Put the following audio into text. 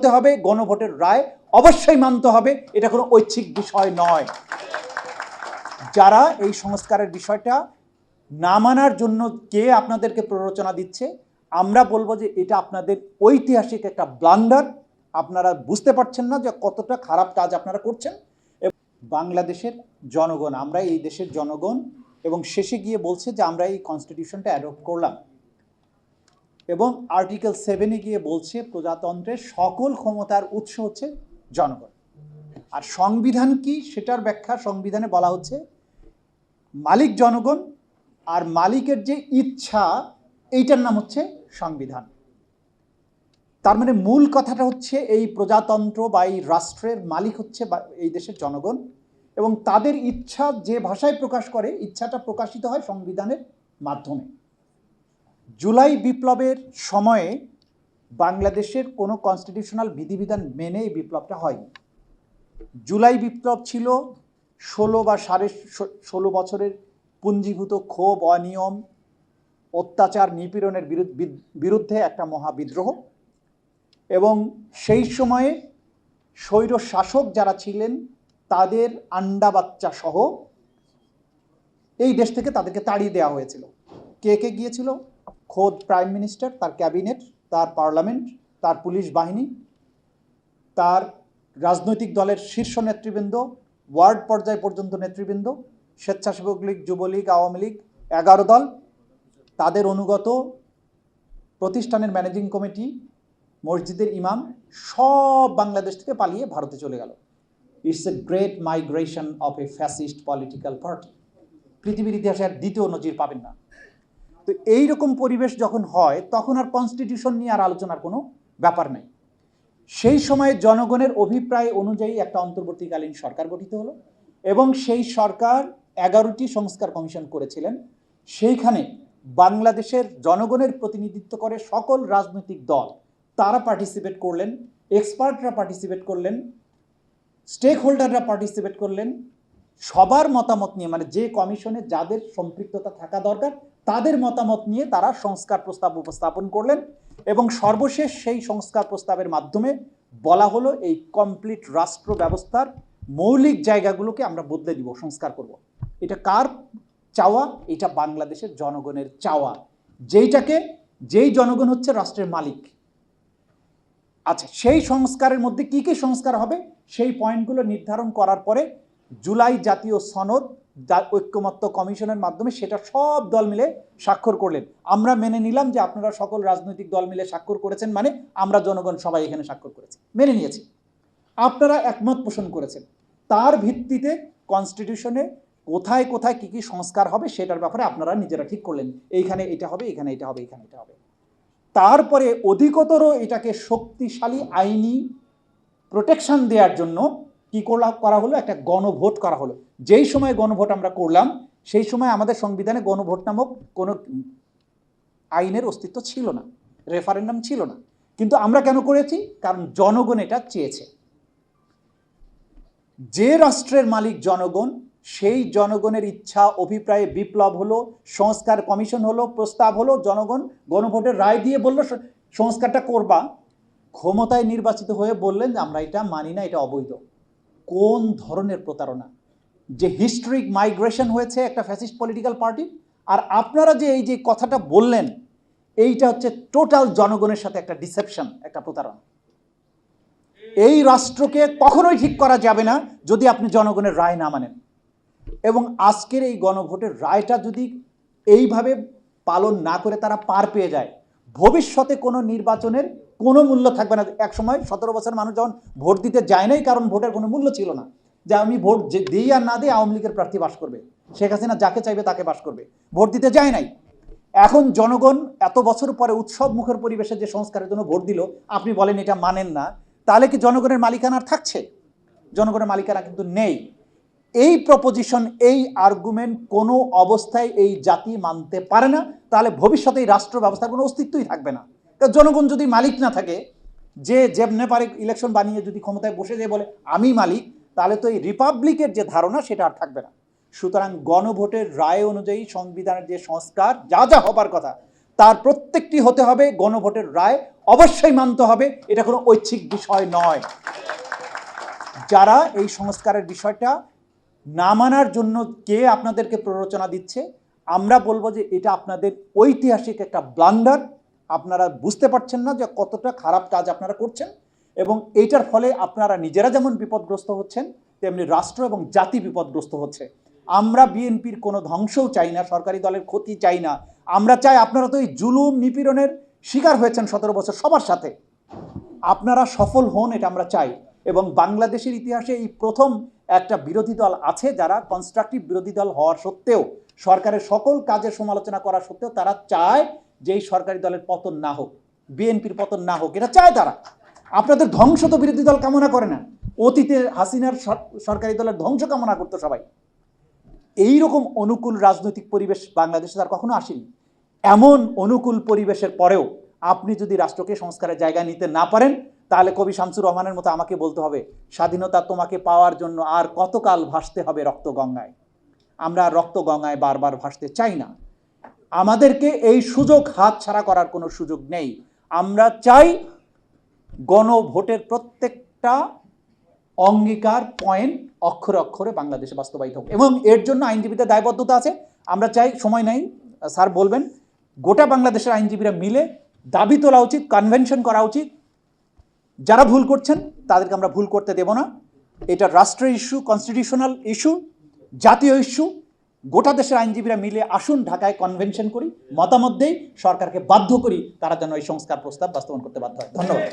হতে হবে, গণভোটের রায় অবশ্যই মানতে হবে, এটা কোনো ঐচ্ছিক বিষয় নয়। যারা এই সংস্কারের বিষয়টা না মানার জন্য কে আপনাদেরকে প্ররোচনা দিচ্ছে, আমরা বলবো যে এটা আপনাদের ঐতিহাসিক একটা ব্লান্ডার। আপনারা বুঝতে পারছেন না যে কতটা খারাপ কাজ আপনারা করছেন। বাংলাদেশের জনগণ, আমরা এই দেশের জনগণ, এবং শেষে গিয়ে বলছে যে আমরা এই কনস্টিটিউশনটা অ্যাডপ্ট করলাম, এবং আর্টিকেল 7-এ গিয়ে বলছে প্রজাতন্ত্রের সকল ক্ষমতার উৎস হচ্ছে জনগণ। আর সংবিধান কি সেটার ব্যাখ্যা সংবিধানে বলা হচ্ছে মালিক জনগণ, আর মালিকের যে ইচ্ছা এইটার নাম হচ্ছে সংবিধান। তার মানে মূল কথাটা হচ্ছে এই প্রজাতন্ত্র বা এই রাষ্ট্রের মালিক হচ্ছে এই দেশের জনগণ, এবং তাদের ইচ্ছা যে ভাষায় প্রকাশ করে, ইচ্ছাটা প্রকাশিত হয় সংবিধানের মাধ্যমে। জুলাই বিপ্লবের সময়ে বাংলাদেশের কোনো কনস্টিটিউশনাল বিধিবিধান মেনে এই বিপ্লবটা হয়নি। জুলাই বিপ্লব ছিল 16 বা 16.5 বছরের পুঞ্জীভূত ক্ষোভ, অনিয়ম, অত্যাচার, নিপীড়নের বিরুদ্ধে একটা মহাবিদ্রোহ, এবং সেই সময়ে স্বৈর শাসক যারা ছিলেন তাদের আন্ডা বাচ্চা সহ এই দেশ থেকে তাদেরকে তাড়িয়ে দেওয়া হয়েছিল। কে কে গিয়েছিল? খোদ প্রাইম মিনিস্টার, তার ক্যাবিনেট, তার পার্লামেন্ট, তার পুলিশ বাহিনী, তার রাজনৈতিক দলের শীর্ষ নেতৃবৃন্দ, ওয়ার্ড পর্যায় পর্যন্ত নেতৃবৃন্দ, স্বেচ্ছাসেবক লীগ, যুবলীগ, আওয়ামী লীগ, 11 দল, তাদের অনুগত প্রতিষ্ঠানের ম্যানেজিং কমিটি, মসজিদের ইমাম, সব বাংলাদেশ থেকে পালিয়ে ভারতে চলে গেল। It's a great migration of A fascist political party. পৃথিবীর ইতিহাসে আর দ্বিতীয় নজির পাবেন না। তো এইরকম পরিবেশ যখন হয় তখন আর কনস্টিটিউশন নিয়ে আর আলোচনার কোনো ব্যাপার নেই। সেই সময়ে জনগণের অভিপ্রায় অনুযায়ী একটা অন্তর্বর্তীকালীন সরকার গঠিত হলো, এবং সেই সরকার 11টি সংস্কার কমিশন করেছিলেন। সেইখানে বাংলাদেশের জনগণের প্রতিনিধিত্ব করে সকল রাজনৈতিক দল, তারা পার্টিসিপেট করলেন, এক্সপার্টরা পার্টিসিপেট করলেন, স্টেক হোল্ডাররা পার্টিসিপেট করলেন। সবার মতামত নিয়ে, মানে যে কমিশনে যাদের সম্পৃক্ততা থাকা দরকার তাদের মতামত নিয়ে তারা সংস্কার প্রস্তাব উপস্থাপন করলেন, এবং সর্বশেষ সেই সংস্কার প্রস্তাবের মাধ্যমে বলা হলো এই কমপ্লিট রাষ্ট্র ব্যবস্থার মৌলিক জায়গাগুলোকে আমরা বদলে দিব, সংস্কার করব। এটা কার চাওয়া? এটা বাংলাদেশের জনগণের চাওয়া, যেই জনগণ হচ্ছে রাষ্ট্রের মালিক। আচ্ছা, সেই সংস্কারের মধ্যে কি কি সংস্কার হবে সেই পয়েন্টগুলো নির্ধারণ করার পরে জুলাই জাতীয় সনদ ঐক্যমত্য কমিশনের মাধ্যমে সেটা সব দল মিলে স্বাক্ষর করলেন। আমরা মেনে নিলাম যে আপনারা সকল রাজনৈতিক দল মিলে স্বাক্ষর করেছেন, মানে আমরা জনগণ সবাই এখানে স্বাক্ষর করেছি, মেনে নিয়েছি। আপনারা একমত পোষণ করেছেন। তার ভিত্তিতে কনস্টিটিউশনে কোথায় কোথায় কি কি সংস্কার হবে সেটার ব্যাপারে আপনারা নিজেরা ঠিক করলেন, এইখানে এটা হবে, এখানে এটা হবে, এখানে এটা হবে। তারপরে অধিকতর এটাকে শক্তিশালী আইনি প্রোটেকশন দেওয়ার জন্য কি করা হলো? একটা গণভোট করা হলো। যেই সময় গণভোট আমরা করলাম সেই সময় আমাদের সংবিধানে গণভোট নামক কোনো আইনের অস্তিত্ব ছিল না, রেফারেন্ডাম ছিল না। কিন্তু আমরা কেন করেছি? কারণ জনগণ এটা চেয়েছে। যে রাষ্ট্রের মালিক জনগণ, সেই জনগণের ইচ্ছা অভিপ্রায়ে বিপ্লব হলো, সংস্কার কমিশন হলো, প্রস্তাব হলো, জনগণ গণভোটের রায় দিয়ে বলল সংস্কারটা করবা। ক্ষমতায় নির্বাচিত হয়ে বললেন যে আমরা এটা মানি না, এটা অবৈধ। কোন ধরনের প্রতারণা! যে হিস্ট্রিক মাইগ্রেশন হয়েছে একটা ফ্যাসিস্ট পলিটিক্যাল পার্টি, আর আপনারা যে এই যে কথাটা বললেন এইটা হচ্ছে টোটাল জনগণের সাথে একটা ডিসেপশন, একটা প্রতারণা। এই রাষ্ট্রকে কখনোই ঠিক করা যাবে না যদি আপনি জনগণের রায় না মানেন। এবং আজকের এই গণভোটের রায়টা যদি এইভাবে পালন না করে তারা পার পেয়ে যায়, ভবিষ্যতে কোনো নির্বাচনের কোনো মূল্য থাকবে না। একসময় 17 বছর মানুষ যখন ভোট দিতে যায় নাই, কারণ ভোটের কোনো মূল্য ছিল না, যে আমি ভোট দিই আর না দিই আওয়ামী লীগের প্রার্থী বাস করবে, শেখ হাসিনা যাকে চাইবে তাকে বাস করবে, ভোট দিতে যায় নাই। এখন জনগণ এত বছর পরে উৎসব মুখের পরিবেশে যে সংস্কারের জন্য ভোট দিল, আপনি বলেন এটা মানেন না, তাহলে কি জনগণের মালিকানা থাকছে? জনগণের মালিকানা কিন্তু নেই। এই প্রপোজিশন, এই আর্গুমেন্ট কোনো অবস্থায় এই জাতি মানতে পারে না। তাহলে ভবিষ্যতে এই রাষ্ট্র ব্যবস্থার কোনো অস্তিত্বই থাকবে না। কারণ জনগণ যদি মালিক না থাকে, যে যেমনে পারে ইলেকশন বানিয়ে যদি ক্ষমতায় বসে যায় বলে আমি মালিক, তাহলে তো এই রিপাবলিকের যে ধারণা সেটা আর থাকবে না। সুতরাং গণভোটের রায় অনুযায়ী সংবিধানের যে সংস্কার যা যা হবার কথা তার প্রত্যেকটি হতে হবে গণভোটের রায় অবশ্যই মানতে হবে, এটা কোনো ঐচ্ছিক বিষয় নয়। যারা এই সংস্কারের বিষয়টা না মানার জন্য কে আপনাদেরকে প্ররোচনা দিচ্ছে, আমরা বলবো যে এটা আপনাদের ঐতিহাসিক একটা ব্লান্ডার। আপনারা বুঝতে পারছেন না যে কতটা খারাপ কাজ আপনারা করছেন, এবং এইটার ফলে আপনারা নিজেরা যেমন বিপদগ্রস্ত হচ্ছেন, তেমনি রাষ্ট্র এবং জাতি বিপদগ্রস্ত হচ্ছে। আমরা বিএনপির কোনো ধ্বংসও চাই না, সরকারি দলের ক্ষতি চাই না। আমরা চাই, আপনারা তো এই জুলুম নিপীড়নের শিকার হয়েছেন 17 বছর সবার সাথে, আপনারা সফল হন, এটা আমরা চাই। এবং বাংলাদেশের ইতিহাসে এই প্রথম একটা বিরোধী দল আছে যারা কনস্ট্রাকটিভ বিরোধী দল হওয়ার সত্ত্বেও, সরকারের সকল কাজের সমালোচনা করা সত্ত্বেও তারা চায় যে এই সরকারি দলের পতন না হোক, বিএনপির পতন না হোক, এটা চায় তারা। আপনাদের ধ্বংস তো বিরোধী দল কামনা করে না, অতীতে হাসিনার সরকারি দলের ধ্বংস কামনা করতো সবাই। এইরকম অনুকূল রাজনৈতিক পরিবেশ বাংলাদেশে তার কখনো আসেনি। এমন অনুকূল পরিবেশের পরেও আপনি যদি রাষ্ট্রকে সংস্কারের জায়গায় নিতে না পারেন, তাহলে কবি শামসুর রহমানের মতো আমাকে বলতে হবে, স্বাধীনতা তোমাকে পাওয়ার জন্য আর কতকাল ভাসতে হবে রক্ত গঙ্গায়। আমরা রক্ত গঙ্গায় বারবার ভাসতে চাই না। আমাদেরকে এই সুযোগ হাতছাড়া করার কোনো সুযোগ নেই। আমরা চাই গণভোটের প্রত্যেকটা অঙ্গীকার পয়েন্ট অক্ষরে অক্ষরে বাংলাদেশে বাস্তবায়িত হোক, এবং এর জন্য আইনজীবীদের দায়বদ্ধতা আছে। আমরা চাই, সময় নাই, স্যার বলবেন, গোটা বাংলাদেশের আইনজীবীরা মিলে দাবি তোলা উচিত, কনভেনশন করা উচিত। যারা ভুল করছেন তাদেরকে আমরা ভুল করতে দেব না। এটা রাষ্ট্রের ইস্যু, কনস্টিটিউশনাল ইস্যু, জাতীয় ইস্যু। গোটা দেশের আইনজীবীরা মিলে আসুন, ঢাকায় কনভেনশন করি, মতামত দেই, সরকারকে বাধ্য করি তারা যেন এই সংস্কার প্রস্তাব বাস্তবায়ন করতে বাধ্য হয়। ধন্যবাদ।